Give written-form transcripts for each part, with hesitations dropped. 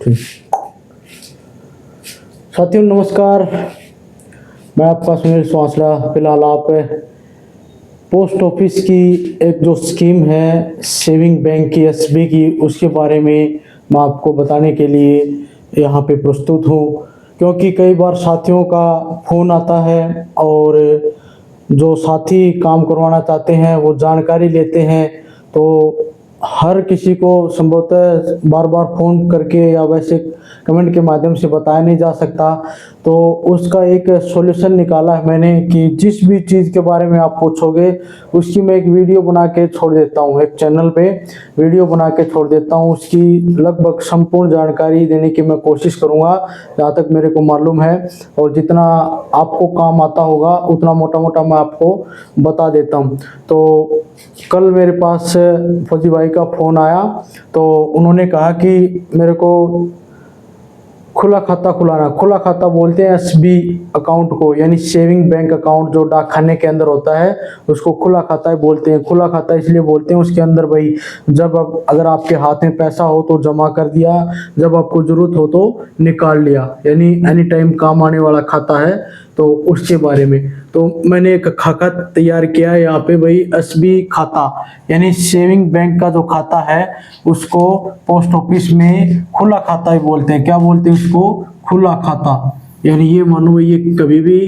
ठीक। साथियों नमस्कार, मैं आपका सुनील सुहासला। फिलहाल आप पोस्ट ऑफिस की एक जो स्कीम है सेविंग बैंक की एसबी की, उसके बारे में मैं आपको बताने के लिए यहाँ पे प्रस्तुत हूँ। क्योंकि कई बार साथियों का फ़ोन आता है और जो साथी काम करवाना चाहते हैं वो जानकारी लेते हैं, तो हर किसी को संभवतः बार बार फ़ोन करके या वैसे कमेंट के माध्यम से बताया नहीं जा सकता। तो उसका एक सॉल्यूशन निकाला है मैंने कि जिस भी चीज़ के बारे में आप पूछोगे उसकी मैं एक वीडियो बना के छोड़ देता हूँ, एक चैनल पे वीडियो बना के छोड़ देता हूँ। उसकी लगभग संपूर्ण जानकारी देने की मैं कोशिश करूँगा जहाँ तक मेरे को मालूम है, और जितना आपको काम आता होगा उतना मोटा मोटा मैं आपको बता देता हूँ। तो कल मेरे पास फौजी भाई का फ़ोन आया, तो उन्होंने कहा कि मेरे को खुला खाता खुलाना, खुला खाता बोलते हैं एसबी अकाउंट को, यानी सेविंग बैंक अकाउंट जो डाकखाने के अंदर होता है उसको खुला खाता बोलते हैं। खुला खाता इसलिए बोलते हैं, उसके अंदर भाई जब अगर आपके हाथ में पैसा हो तो जमा कर दिया, जब आपको ज़रूरत हो तो निकाल लिया, यानी एनी टाइम काम आने वाला खाता है। तो उसके बारे में तो मैंने एक खाका तैयार किया है यहाँ पे भाई, एसबी खाता यानी सेविंग बैंक का जो खाता है उसको पोस्ट ऑफिस में खुला खाता ही बोलते हैं। क्या बोलते हैं उसको? खुला खाता। यानी ये मानो ये कभी भी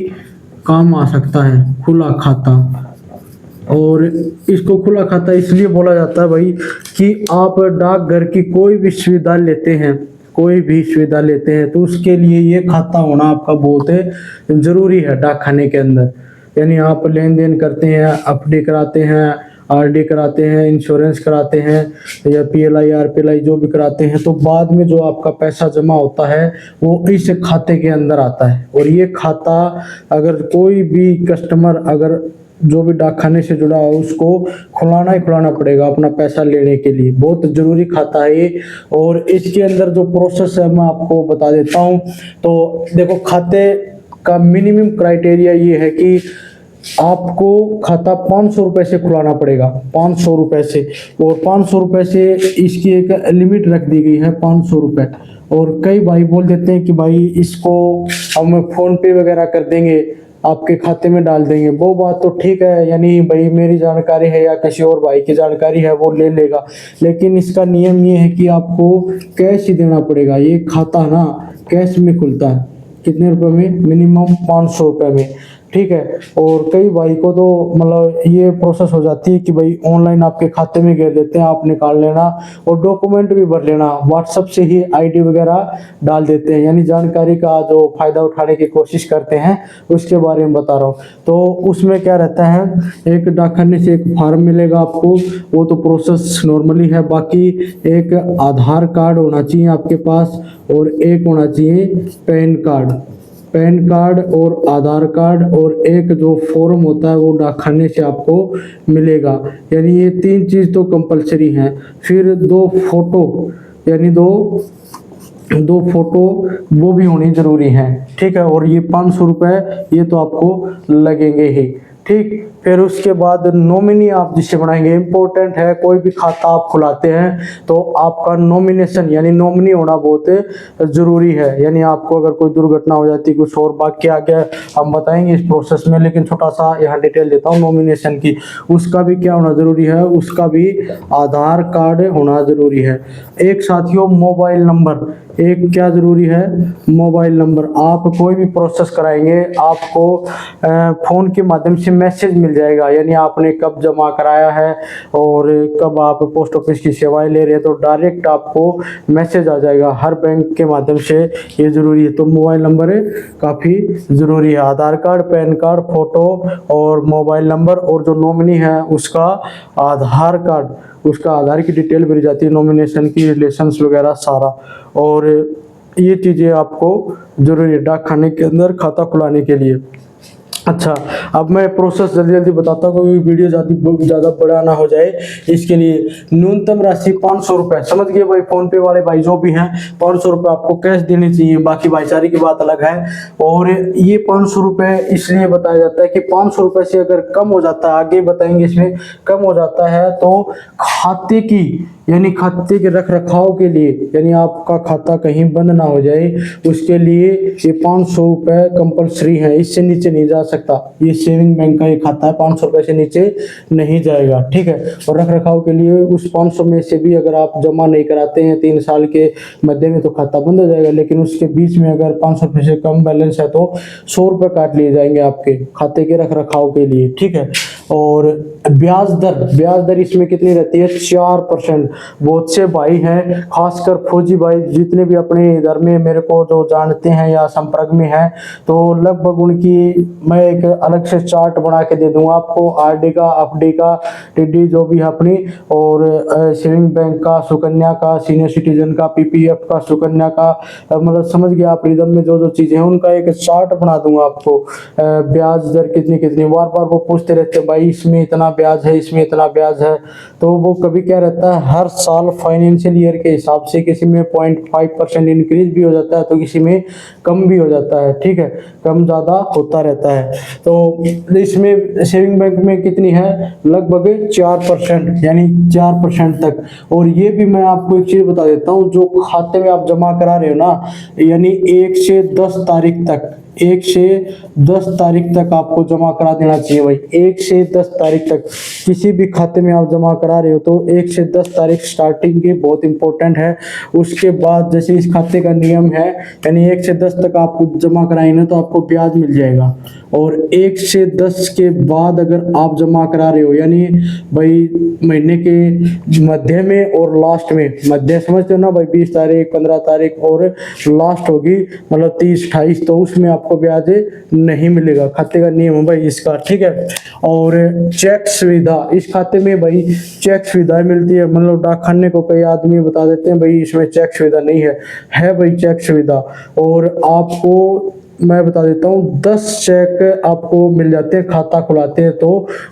काम आ सकता है, खुला खाता। और इसको खुला खाता इसलिए बोला जाता है भाई कि आप डाकघर की कोई भी सुविधा लेते हैं, कोई भी सुविधा लेते हैं तो उसके लिए ये खाता होना आपका बहुत ज़रूरी है डाकखाने के अंदर। यानी आप लेन देन करते हैं, एफडी कराते हैं, आरडी कराते हैं, इंश्योरेंस कराते हैं या पीएलआई आरपीएलआई जो भी कराते हैं, तो बाद में जो आपका पैसा जमा होता है वो इस खाते के अंदर आता है। और ये खाता अगर कोई भी कस्टमर अगर जो भी डाकखाने से जुड़ा है उसको खुलाना ही खुलाना पड़ेगा अपना पैसा लेने के लिए। बहुत ज़रूरी खाता है ये। और इसके अंदर जो प्रोसेस है मैं आपको बता देता हूँ। तो देखो, खाते का मिनिमम क्राइटेरिया ये है कि आपको खाता 500 रुपये से खुलाना पड़ेगा, 500 रुपये से। और 500 रुपये से इसकी एक लिमिट रख दी गई है, 500 रुपये। और कई भाई बोल देते हैं कि भाई इसको हम फ़ोन पे वगैरह कर देंगे, आपके खाते में डाल देंगे। वो बात तो ठीक है, यानी भाई मेरी जानकारी है या किसी और भाई की जानकारी है वो ले लेगा, लेकिन इसका नियम ये है कि आपको कैश ही देना पड़ेगा। ये खाता ना कैश में खुलता है। कितने रुपए में? मिनिमम 500 रुपये में, ठीक है। और कई भाई को तो मतलब ये प्रोसेस हो जाती है कि भाई ऑनलाइन आपके खाते में गिर देते हैं, आप निकाल लेना और डॉक्यूमेंट भी भर लेना, व्हाट्सएप से ही आईडी वगैरह डाल देते हैं। यानी जानकारी का जो फ़ायदा उठाने की कोशिश करते हैं उसके बारे में बता रहा हूँ। तो उसमें क्या रहता है, एक डाकखाने से एक फॉर्म मिलेगा आपको, वो तो प्रोसेस नॉर्मली है। बाकी एक आधार कार्ड होना चाहिए आपके पास और एक होना चाहिए पैन कार्ड। पैन कार्ड और आधार कार्ड और एक जो फॉर्म होता है वो डाकखाने से आपको मिलेगा। यानी ये 3 चीज़ तो कंपलसरी हैं। फिर 2 फोटो, यानी दो फोटो वो भी होनी ज़रूरी है, ठीक है। और ये 500 रुपये ये तो आपको लगेंगे ही, ठीक। फिर उसके बाद नॉमिनी आप जिससे बनाएंगे, इम्पोर्टेंट है। कोई भी खाता आप खुलाते हैं तो आपका नॉमिनेशन यानी नॉमिनी होना बहुत ज़रूरी है। यानी आपको अगर कोई दुर्घटना हो जाती है, कुछ और बाकी आगे हम बताएंगे इस प्रोसेस में, लेकिन छोटा सा यहाँ डिटेल देता हूँ नॉमिनेशन की। उसका भी क्या होना ज़रूरी है? उसका भी आधार कार्ड होना ज़रूरी है। एक साथियों मोबाइल नंबर, एक क्या ज़रूरी है? Mobile number. आप कोई भी प्रोसेस कराएंगे आपको फ़ोन के माध्यम से मैसेज मिल जाएगा, यानी आपने कब जमा कराया है और कब आप पोस्ट ऑफिस की सेवाएं ले रहे हैं, तो डायरेक्ट आपको मैसेज आ जाएगा हर बैंक के माध्यम से। ये ज़रूरी है। तो मोबाइल नंबर काफ़ी ज़रूरी है। आधार कार्ड, पैन कार्ड, फ़ोटो और मोबाइल नंबर, और जो नॉमिनी है उसका आधार कार्ड, उसका आधार की डिटेल भरी जाती है, नॉमिनेशन की, रिलेशंस वगैरह सारा। और ये चीज़ें आपको ज़रूरी है डाकखाने के अंदर खाता खुलाने के लिए। अच्छा, अब मैं प्रोसेस जल्दी जल्दी बताता हूँ क्योंकि वीडियो ज़्यादा बड़ा ना हो जाए। इसके लिए न्यूनतम राशि 500 रुपये, समझ गए भाई। फ़ोन पे वाले भाई जो भी हैं 500 रुपये आपको कैश देने चाहिए, बाकी भाईचारे की बात अलग है। और ये 500 रुपये इसलिए बताया जाता है कि 500 रुपये से अगर कम हो जाता है, आगे बताएंगे इसमें, कम हो जाता है तो खाते की यानी खाते के रख रखाव के लिए, यानी आपका खाता कहीं बंद ना हो जाए उसके लिए ये 500 रुपये कंपलसरी है, इससे नीचे नहीं जा सकता। ये सेविंग बैंक का ये खाता है, 500 रुपये से नीचे नहीं जाएगा, ठीक है। और रख रखाव के लिए उस 500 में से भी अगर आप जमा नहीं कराते हैं 3 साल के मध्य में तो खाता बंद हो जाएगा, लेकिन उसके बीच में अगर 500 रुपये से कम बैलेंस है तो 100 रुपये काट लिए जाएंगे आपके खाते के रख रखाव के लिए, ठीक है। और ब्याज दर इसमें कितनी रहती है? 4%। बहुत से भाई हैं, खासकर फौजी भाई जितने भी अपने इधर में मेरे को जो जानते हैं या संपर्क में हैं, तो लगभग उनकी मैं एक अलग से चार्ट बना के दे दूंगा आपको, आरडी का, एफडी का, टीडी जो भी है अपनी, और सेविंग बैंक का, सुकन्या का, सीनियर सिटीजन का, पीपीएफ का, सुकन्या का, मतलब समझ गया आप, रिदम में जो जो चीजें हैं उनका एक चार्ट बना दूंगा आपको। ब्याज दर कितनी कितनी, बार बार वो पूछते रहते हैं भाई इसमें इतना ब्याज है, इसमें इतना ब्याज है, तो वो कभी क्या रहता है हर साल फाइनेंशियल ईयर के हिसाब से किसी में 0.5% इंक्रीज भी हो जाता है तो किसी में कम भी हो जाता है, ठीक है, कम ज़्यादा होता रहता है। तो इसमें सेविंग बैंक में कितनी है? लगभग 4%, यानी 4% तक। और ये भी मैं आपको एक चीज़ बता देता हूँ, जो खाते में आप जमा करा रहे हो ना, यानी 1 से 10 तारीख तक, 1 से 10 तारीख तक आपको जमा करा देना चाहिए भाई। 1 से 10 तारीख तक किसी भी खाते में आप जमा करा रहे हो तो 1 से 10 तारीख स्टार्टिंग की बहुत इंपॉर्टेंट है। उसके बाद जैसे इस खाते का नियम है, यानी 1 से 10 तक आपको जमा कराएंगे तो आपको ब्याज मिल जाएगा। और 1 से 10 के बाद अगर आप जमा करा रहे हो, यानी भाई महीने के मध्य में और लास्ट में, मध्य समझते हो ना भाई, 20 तारीख, 15 तारीख और लास्ट होगी मतलब 30, 28, तो उसमें आपको ब्याज नहीं मिलेगा। खाते का नियम है भाई इसका, ठीक है। और चेक सुविधा, इस खाते में भाई चेक सुविधाएं मिलती है, मतलब डाकखाने को कई आदमी बता देते हैं भाई इसमें चेक सुविधा नहीं है भाई चेक सुविधा। और आपको मैं बता देता हूँ 10 चेक आपको मिल जाते हैं खाता खुलाते हैं तो।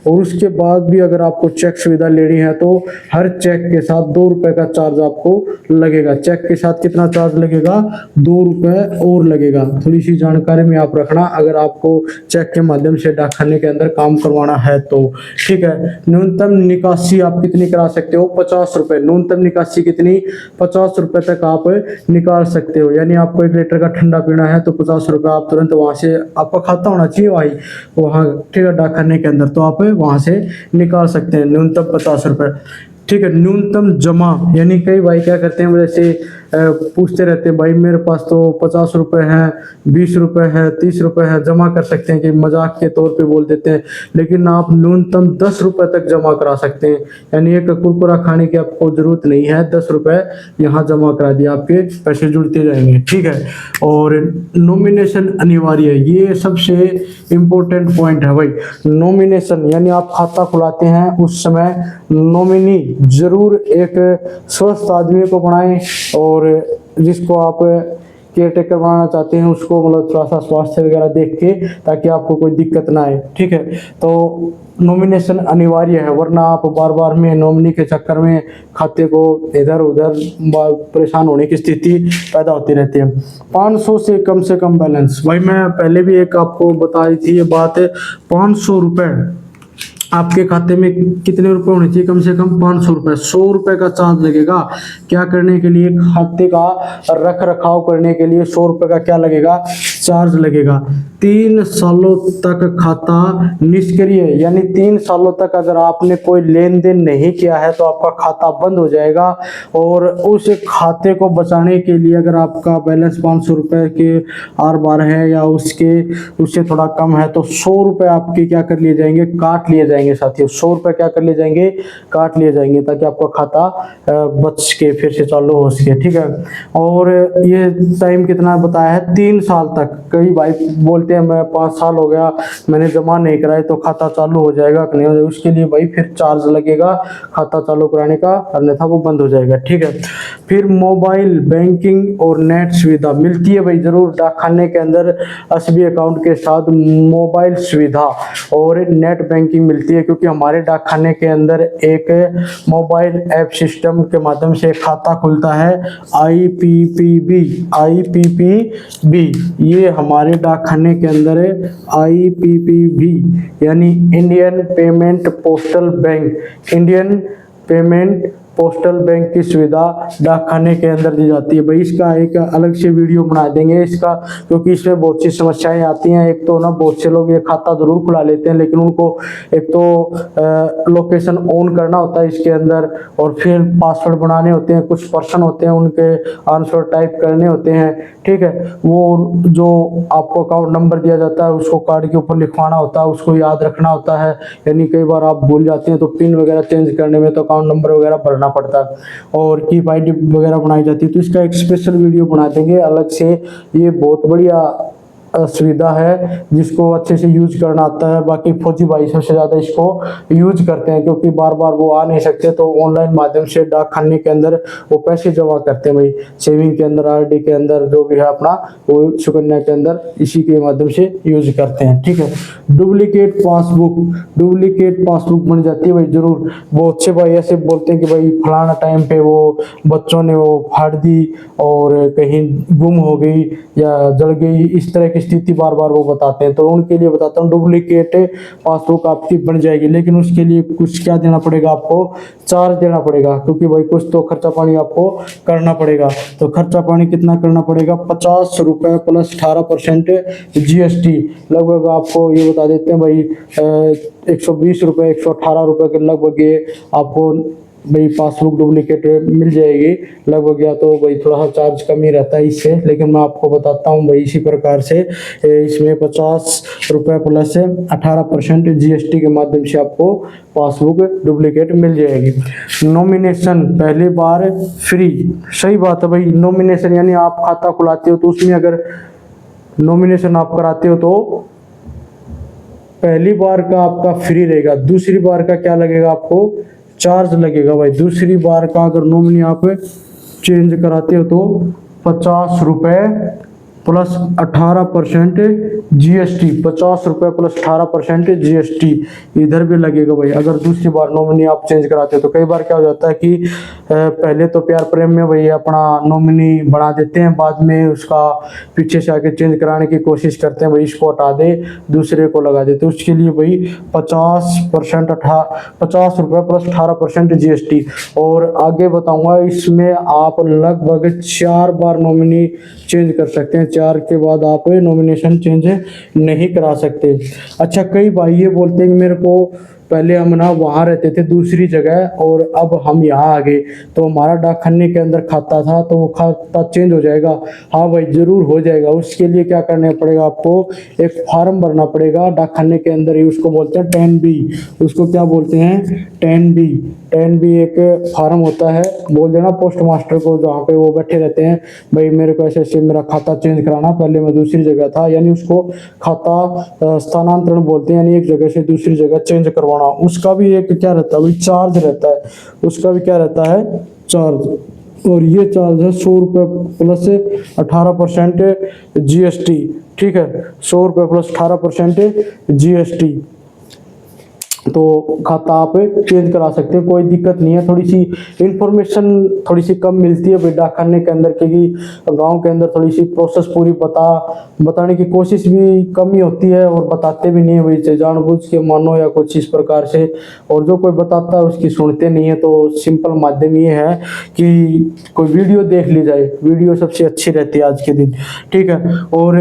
और उसके बाद भी अगर आपको चेक सुविधा लेनी है तो हर चेक के साथ 2 रुपए का चार्ज आपको लगेगा। चेक के साथ कितना चार्ज लगेगा? 2 रुपए और लगेगा। थोड़ी सी जानकारी में आप रखना अगर आपको चेक के माध्यम से डाकखाने के अंदर काम करवाना है तो, ठीक है। न्यूनतम निकासी आप कितनी करा सकते हो? 50 रुपए। न्यूनतम निकासी कितनी? 50 रुपए तक आप निकाल सकते हो। यानी आपको 1 लीटर का ठंडा पीना है तो 50 रुपए आप तुरंत वहां से, आपका खाता होना चाहिए भाई वहाँ, ठीक है, डाकखाने के अंदर, तो आप वहां से निकाल सकते हैं न्यूनतम 50 रुपए, ठीक है। न्यूनतम जमा, यानी कई भाई क्या करते हैं जैसे पूछते रहते हैं भाई मेरे पास तो 50 रुपए हैं, 20 रुपए है, 30 रुपए है, जमा कर सकते हैं, कि मजाक के तौर पे बोल देते हैं, लेकिन आप न्यूनतम 10 रुपए तक जमा करा सकते हैं। यानी एक कुरकुरा खाने की आपको जरूरत नहीं है, 10 रुपए यहाँ जमा करा दिया, आपके पैसे जुड़ते जाएंगे, ठीक है। और नॉमिनेशन अनिवार्य है, ये सबसे इम्पोर्टेंट पॉइंट है भाई। नॉमिनेशन यानी आप खाता खुलाते हैं उस समय नॉमिनी जरूर एक स्वस्थ आदमी को बनाएं, और जिसको आप केयर टेकर बनाना चाहते हैं उसको मतलब थोड़ा सा स्वास्थ्य वगैरह देख के, ताकि आपको कोई दिक्कत ना आए, ठीक है। तो नॉमिनेशन अनिवार्य है, वरना आप बार बार में नॉमिनी के चक्कर में खाते को इधर उधर परेशान होने की स्थिति पैदा होती रहती है। 500 से कम बैलेंस, भाई मैं पहले भी एक आपको बताई थी ये बात, 500 रुपये आपके खाते में कितने रुपए होने चाहिए? कम से कम 500 रुपए। 100 रुपए का चार्ज लगेगा क्या करने के लिए? खाते का रख रखाव करने के लिए 100 रुपए का क्या लगेगा? चार्ज लगेगा। 3 सालों तक खाता निष्क्रिय, यानी 3 सालों तक अगर आपने कोई लेन देन नहीं किया है तो आपका खाता बंद हो जाएगा। और उस खाते को बचाने के लिए अगर आपका बैलेंस 500 रुपए के आर बार है या उससे थोड़ा कम है तो 100 रुपए आपके क्या कर लिए जाएंगे? काट लिए जाएंगे साथियों। 100 रुपए क्या कर लिए जाएंगे? काट लिए जाएंगे, ताकि आपका खाता बच के फिर से चालू हो सके, ठीक है। और ये टाइम कितना बताया है? 3 साल तक। कई भाई बोलते हैं मैं 5 साल हो गया मैंने जमा नहीं कराई तो खाता चालू हो जाएगा कि नहीं हो जाएगा? उसके लिए भाई फिर चार्ज लगेगा खाता चालू कराने का, अन्यथा वो बंद हो जाएगा, ठीक है। फिर मोबाइल बैंकिंग और नेट सुविधा मिलती है भाई जरूर डाकखाने के अंदर। एसबी अकाउंट के साथ मोबाइल सुविधा और नेट बैंकिंग मिलती है, क्योंकि हमारे डाकखाने के अंदर एक मोबाइल ऐप सिस्टम के माध्यम से खाता खुलता है, IPPB। ये हमारे डाकखाने के अंदर है IPPB, यानी Indian payment postal bank. Indian payment postal bank की सुविधा डाक खाने के अंदर दी जाती है। भाई इसका एक अलग से वीडियो बना देंगे इसका, क्योंकि इसमें बहुत सी समस्याएं आती हैं। एक तो ना बहुत से लोग ये खाता जरूर खुला लेते हैं, लेकिन उनको एक तो लोकेशन ऑन करना होता है इसके अंदर, और फिर पासवर्ड बनाने होते हैं, कुछ पर्सन होते हैं उनके आंसर टाइप करने होते हैं, ठीक है। वो जो आपको अकाउंट नंबर दिया जाता है उसको कार्ड के ऊपर लिखवाना होता है, उसको याद रखना होता है। यानी कई बार आप भूल जाते हैं तो पिन वगैरह चेंज करने में तो अकाउंट नंबर वगैरह भरना पड़ता है, और कीप आईडी वगैरह बनाई जाती है। तो इसका एक स्पेशल वीडियो बना देंगे अलग से। ये बहुत बढ़िया सुविधा है जिसको अच्छे से यूज करना आता है। बाकी फौजी भाई सबसे ज़्यादा इसको यूज करते हैं, क्योंकि बार बार वो आ नहीं सकते, तो ऑनलाइन माध्यम से डाक खाने के अंदर वो पैसे जमा करते हैं। भाई सेविंग के अंदर, आरडी के अंदर, जो भी है अपना वो सुकन्या के अंदर इसी के माध्यम से यूज करते हैं, ठीक है। डुप्लीकेट पासबुक बन जाती है भाई जरूर। बहुत से भाई ऐसे बोलते हैं कि भाई फलाना टाइम पे वो बच्चों ने वो फाड़ दी और कहीं गुम हो गई या जल गई, इस तरह की स्थिति बार बार वो बताते हैं। तो उनके लिए बताता हूँ डुप्लीकेट पासबुक आपकी बन जाएगी, लेकिन उसके लिए कुछ क्या देना पड़ेगा आपको, चार्ज देना पड़ेगा, क्योंकि भाई कुछ तो खर्चा पानी आपको करना पड़ेगा। तो खर्चा पानी कितना करना पड़ेगा, 50 रुपये प्लस 18% GST। लगभग आपको ये बता देते हैं भाई 120 रुपये, 118 रुपये के लगभग ये आपको भाई पासबुक डुप्लीकेट मिल जाएगी लगभग। या तो भाई थोड़ा सा चार्ज कम ही रहता है इससे, लेकिन मैं आपको बताता हूँ भाई इसी प्रकार से इसमें 50 रुपये प्लस 18% GST के माध्यम से आपको पासबुक डुप्लीकेट मिल जाएगी। नॉमिनेशन पहली बार फ्री, सही बात है भाई। नॉमिनेशन यानी आप खाता खुलाते हो तो उसमें अगर नॉमिनेशन आप कराते हो तो पहली बार का आपका फ्री रहेगा, दूसरी बार का क्या लगेगा आपको, चार्ज लगेगा भाई। दूसरी बार का अगर नॉमिनी आप चेंज कराते हो तो 50 रुपये प्लस 18% GST, 50 रुपये प्लस 18% GST इधर भी लगेगा भाई, अगर दूसरी बार नॉमिनी आप चेंज कराते हो तो। कई बार क्या हो जाता है कि पहले तो प्यार प्रेम में भाई अपना नॉमिनी बना देते हैं, बाद में उसका पीछे से आके चेंज कराने की कोशिश करते हैं, भाई इसको हटा दे दूसरे को लगा देते। उसके लिए भाई 50 रुपये प्लस 18% GST। और आगे बताऊंगा इसमें आप लगभग 4 बार नॉमिनी चेंज कर सकते हैं, 4 के बाद आप नॉमिनेशन चेंज नहीं करा सकते। अच्छा, कई भाई ये बोलते हैं कि मेरे को पहले हम ना वहाँ रहते थे दूसरी जगह और अब हम यहाँ आ गए, तो हमारा डाक खाने के अंदर खाता था तो वो खाता चेंज हो जाएगा। हाँ भाई जरूर हो जाएगा। उसके लिए क्या करना पड़ेगा, आपको एक फॉर्म भरना पड़ेगा डाक खाने के अंदर ही, उसको बोलते हैं 10B। उसको क्या बोलते हैं, 10B एक फॉर्म होता है। बोल देना पोस्ट मास्टर को जहाँ पे वो बैठे रहते हैं, भाई मेरे को ऐसे ऐसे मेरा खाता चेंज कराना, पहले मैं दूसरी जगह था, यानी उसको खाता स्थानांतरण बोलते हैं, यानी एक जगह से दूसरी जगह चेंज करवाना। उसका भी एक क्या रहता है, चार्ज रहता है। उसका भी क्या रहता है, चार्ज। और ये चार्ज है 100 रुपये प्लस 18% GST, ठीक है। 100 रुपये प्लस 18% GST। तो खाता आप चेंज करा सकते हैं, कोई दिक्कत नहीं है। थोड़ी सी इंफॉर्मेशन थोड़ी सी कम मिलती है डाक खाने के अंदर, क्योंकि गांव के अंदर थोड़ी सी प्रोसेस पूरी बताने की कोशिश भी कम ही होती है, और बताते भी नहीं है भाई जानबूझ के मानो या कुछ इस प्रकार से। और जो कोई बताता है उसकी सुनते नहीं है। तो सिंपल माध्यम ये है कि कोई वीडियो देख ली जाए, वीडियो सबसे अच्छी रहती है आज के दिन, ठीक है। और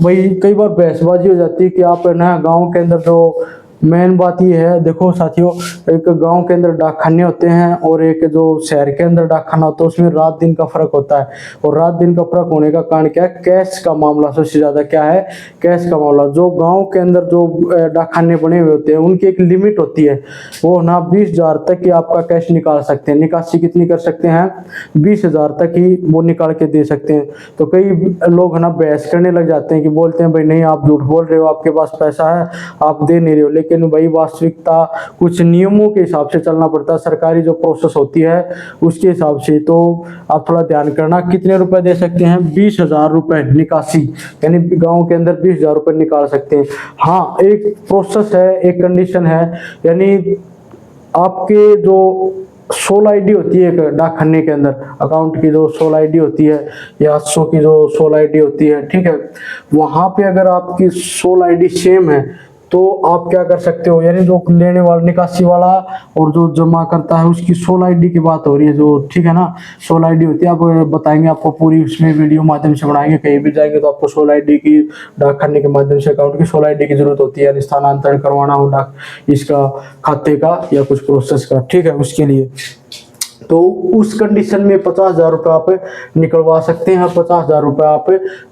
भाई कई बार बहसबाजी हो जाती है कि आप ना गाँव के अंदर जो मेन बात ये है, देखो साथियों, एक गांव के अंदर डाक खाने होते हैं और एक जो शहर के अंदर डाक खाना होता है, उसमें रात दिन का फर्क होता है। और रात दिन का फर्क होने का कारण क्या है, कैश का मामला। सबसे ज्यादा क्या है, कैश का मामला। जो गांव के अंदर जो डाक खाने बने हुए होते हैं उनकी एक लिमिट होती है, वो ना 20,000 तक ही आपका कैश निकाल सकते हैं। निकासी कितनी कर सकते हैं, 20,000 तक ही वो निकाल के दे सकते हैं। तो कई लोग ना बहस करने लग जाते हैं कि बोलते हैं भाई नहीं आप झूठ बोल रहे हो, आपके पास पैसा है आप दे नहीं रहे हो। लेकिन भाई वास्तविकता कुछ नियमों के हिसाब से चलना पड़ता है, सरकारी जो प्रोसेस होती है उसके हिसाब से। तो आप थोड़ा ध्यान करना, कितने रुपए दे सकते हैं, 20,000 रुपए निकासी, यानी गांव के अंदर 20,000 रुपए निकाल सकते हैं। हाँ, एक प्रोसेस है, एक कंडीशन है, यानी आपके जो सोल आईडी होती है एक डाक खाने के अंदर, अकाउंट की जो सोल आईडी होती है या 800 की जो सोल आईडी होती है, ठीक है। वहां पे अगर आपकी सोल आईडी सेम है तो आप क्या कर सकते हो, यानी जो लेने वाला निकासी वाला और जो जमा करता है उसकी 16 आईडी की बात हो रही है जो, ठीक है ना। 16 आईडी होती है, आप बताएंगे आपको पूरी उसमें वीडियो माध्यम से बनाएंगे। कहीं भी जाएंगे तो आपको 16 आईडी की, डाक खाने के माध्यम से अकाउंट की 16 आईडी की जरूरत होती है, यानी स्थानांतरण करवाना हो डाक इसका खाते का या कुछ प्रोसेस का, ठीक है, उसके लिए। तो उस कंडीशन में 50,000 रुपये आप निकलवा सकते हैं, 50,000 रुपये आप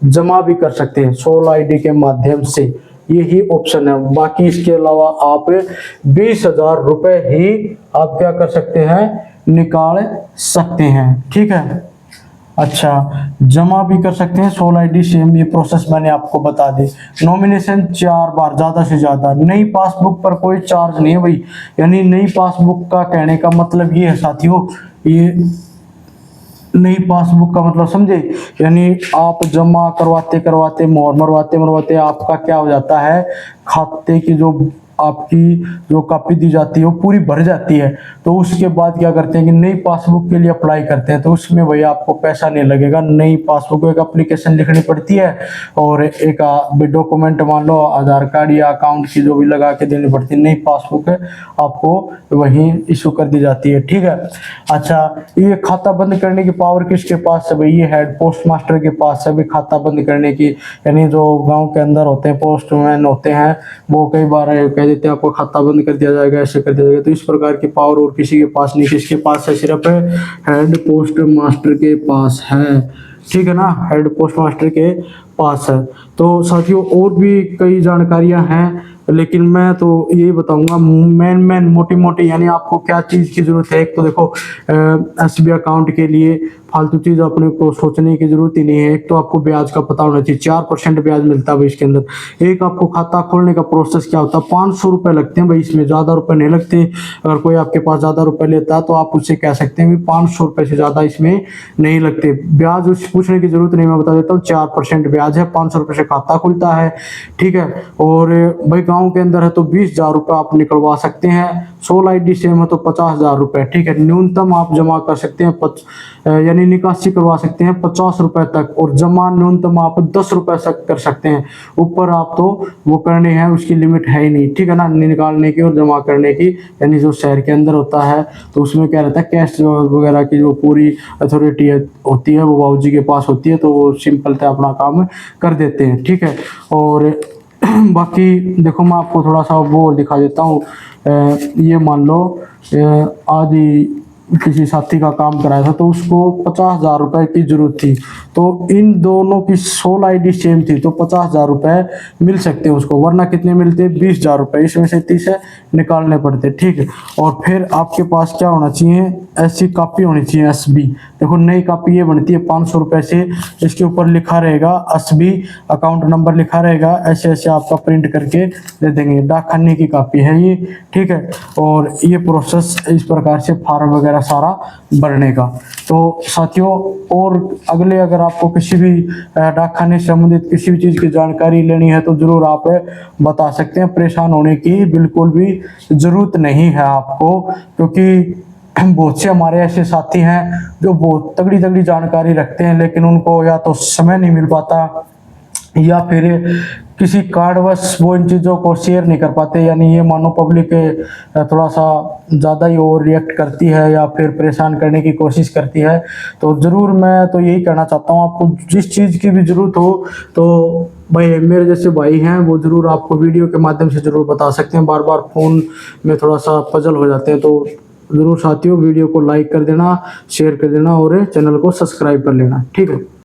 जमा भी कर सकते हैं 16 आईडी के माध्यम से, यही ऑप्शन है। बाकी इसके अलावा आप 20,000 रुपये ही आप क्या कर सकते हैं, निकाल सकते हैं, ठीक है। अच्छा, जमा भी कर सकते हैं 16 आईडी सेम, ये प्रोसेस मैंने आपको बता दी। नॉमिनेशन 4 बार, ज़्यादा से ज़्यादा। नई पासबुक पर कोई चार्ज नहीं है भाई, यानी नई पासबुक का कहने का मतलब ये है साथियों, ये नई पासबुक का मतलब समझे, यानी आप जमा करवाते करवाते, मोहर मरवाते मरवाते आपका क्या हो जाता है, खाते की जो आपकी जो कॉपी दी जाती है वो पूरी भर जाती है। तो उसके बाद क्या करते हैं कि नई पासबुक के लिए अप्लाई करते हैं, तो उसमें भैया आपको पैसा नहीं लगेगा। नई पासबुक को एक एप्लीकेशन लिखनी पड़ती है और एक डॉक्यूमेंट मान लो आधार कार्ड या अकाउंट की जो भी लगा के देनी पड़ती है। नई पासबुक आपको वहीं इशू कर दी जाती है, ठीक है। अच्छा, ये खाता बंद करने की पावर किसके पास है भाई, ये हेड पोस्ट मास्टर के पास है भी खाता बंद करने की, यानी जो गाँव के अंदर होते हैं पोस्टमैन होते हैं वो कई बार देते हैं आपको खाता बंद कर दिया जाएगा, ऐसे कर दिया जाएगा। तो इस प्रकार की पावर और किसी के पास नहीं, किसके पास है, सिर्फ हेड पोस्ट मास्टर के पास है, ठीक है ना, हेड पोस्ट मास्टर के पास है। तो साथियों और भी कई जानकारियां हैं, लेकिन मैं तो यही बताऊंगा मेन मोटी मोटी, यानी आपको क्या चीज़ की ज़रूरत है। एक तो देखो एसबी अकाउंट के लिए फालतू चीज़ अपने को सोचने की ज़रूरत ही नहीं है। एक तो आपको ब्याज का पता होना चाहिए, 4% ब्याज मिलता है भाई इसके अंदर। एक आपको खाता खोलने का प्रोसेस क्या होता है, 500 रुपये लगते हैं भाई, इसमें ज़्यादा रुपये नहीं लगते। अगर कोई आपके पास ज़्यादा रुपये लेता है तो आप उससे कह सकते हैं कि 500 रुपये से ज़्यादा इसमें नहीं लगते। ब्याज उससे पूछने की ज़रूरत नहीं, मैं बता देता हूँ 4% ब्याज है, 500 रुपये से खाता खुलता है, ठीक है। और भाई गाँव के अंदर है तो 20,000 रुपये आप निकलवा सकते हैं। 16 आईडी सेम है तो 50,000 रुपये, ठीक है। न्यूनतम आप जमा कर सकते हैं यानी निकासी करवा सकते हैं 50 रुपए तक, और जमा न्यूनतम आप 10 रुपए तक कर सकते हैं। ऊपर आप तो वो करने हैं उसकी लिमिट है ही नहीं, ठीक है ना, निकालने की और जमा करने की। यानी जो शहर के अंदर होता है तो उसमें क्या रहता है, कैश वगैरह की जो पूरी अथॉरिटी होती है वो बाबूजी के पास होती है, तो वो सिंपल से अपना काम कर देते हैं, ठीक है। और बाकी देखो मैं आपको थोड़ा सा वो दिखा देता हूँ। ये मान लो आज ही किसी साथी का काम कराया था तो उसको 50,000 रुपये की जरूरत थी, तो इन दोनों की 16 आईडी सेम थी तो 50,000 रुपये मिल सकते हैं उसको, वरना कितने मिलते, 20,000 रुपये, इसमें से 30 निकालने पड़ते, ठीक है। और फिर आपके पास क्या होना चाहिए, ऐसी कॉपी होनी चाहिए एसबी। देखो नई कॉपी ये बनती है 500 रुपये से, इसके ऊपर लिखा रहेगा एसबी, अकाउंट नंबर लिखा रहेगा, ऐसे ऐसे आपका प्रिंट करके दे देंगे। डाक खाने की कॉपी है ये, ठीक है। और ये प्रोसेस इस प्रकार से फार्म वगैरह सारा भरने का। तो साथियों और अगले अगर आपको किसी भी डाक खाने से संबंधित किसी भी चीज़ की जानकारी लेनी है तो ज़रूर आप बता सकते हैं। परेशान होने की बिल्कुल भी ज़रूरत नहीं है आपको, क्योंकि बहुत से हमारे ऐसे साथी हैं जो बहुत तगड़ी तगड़ी जानकारी रखते हैं, लेकिन उनको या तो समय नहीं मिल पाता या फिर किसी कारणवश वो इन चीज़ों को शेयर नहीं कर पाते। यानी ये मानो पब्लिक थोड़ा सा ज़्यादा ही ओवर रिएक्ट करती है या फिर परेशान करने की कोशिश करती है। तो ज़रूर मैं तो यही कहना चाहता हूँ, आपको जिस चीज़ की भी ज़रूरत हो तो भाई मेरे जैसे भाई हैं वो ज़रूर आपको वीडियो के माध्यम से ज़रूर बता सकते हैं। बार बार फ़ोन में थोड़ा सा पजल हो जाते हैं, तो ज़रूर साथियों वीडियो को लाइक कर देना, शेयर कर देना और चैनल को सब्सक्राइब कर लेना, ठीक है।